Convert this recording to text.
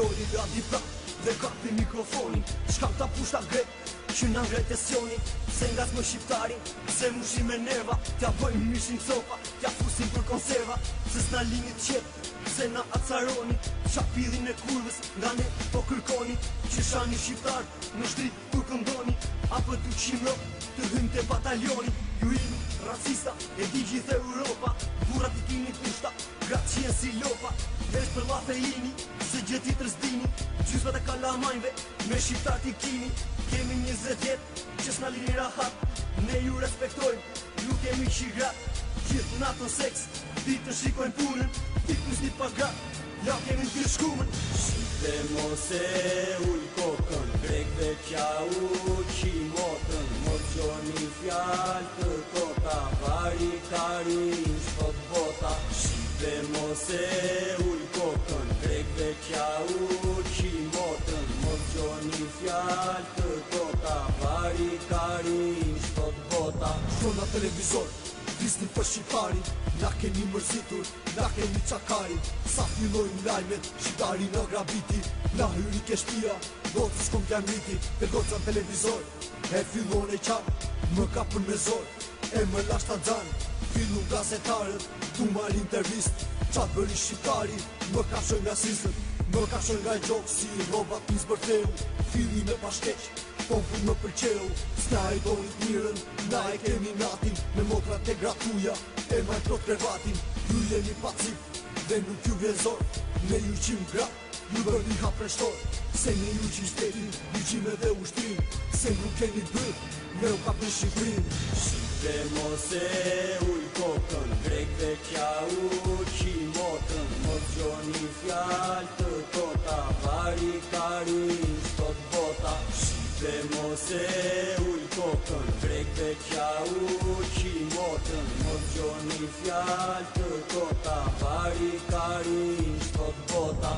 doli radi pra dhe kapi mikrofonin. Shkam ta pushta grek që na ngret tesioni. Se nga s'më shqiptarin, se mushi me nerva. T'ja bëjmë mishin copa, t'ja fusin për konserva. Se s'na linit qep, se na acaroni. Shapidhin e kurvës, nga ne po kërkoni. Që shani shqiptar, në shtrit kur këndoni. Apo 200 ro, të hym të batalioni. Ju imi racista, e di gjithë Europa. Burrat I kini pushta, gratë qien si lopa. Vesh për lafe jini, se gjeti të rëzdini. Gjysmat e kalamajnve, me shqiptar t'i kini. Kemi 20 jet, që s'na lini rahat. Ne ju respektojmë, ju kemi qigrat. Gjithë natën seks, ditën shikojnë punën. Piknus një pagrat, ja kemi në të shkumën. Shqipe mos e ull kokën, grekve qja uqi motën. Mos gjoni fjall të kota, vari karin shkot bota. Shqipe mos e ull kokën, grekve qja uqi motën. Mos gjoni fjall të kota, vari karin shkot bota. Shona televizor, disni për shqiptarin. Na keni mërzitur, na keni qakarin. Sa fillojnë lajmet, shqiptari në grabiti. Na hyri ke shpia, gocës kom t'jam rriti. Për goca në televizor, e fillon e qarë. Më kapën me zor, e më lasht të gjanë. Fillun gazetarët, tu marrë intervist. Qatë bëri shqiptari, më kashën nga sistën. Më kashën nga I gjokë si robat një zbërteu. Filli me pashkeq, popun më përqeu. S'na I doni t'mirën, na e kemi natin. Me motrat e gratuja, e majtrot krevatin. Ju jeni pacif, dhe nuk ju vjezor. Ne ju qim grat, ju bërni hapreshtor. Se ne ju qim shtetin, ju qim edhe ushtrin. Se nuk keni bërë, ne u kapin Shqiprin. Shqipe mos e ull kokën, grekve qja uqi motën. Mos gjoni fjall të kota, vari karin shkot bota. Shqipe mos e ull kokën, grekve qja uqi motën. Mos gjoni fjall të kota, vari karin shkot bota.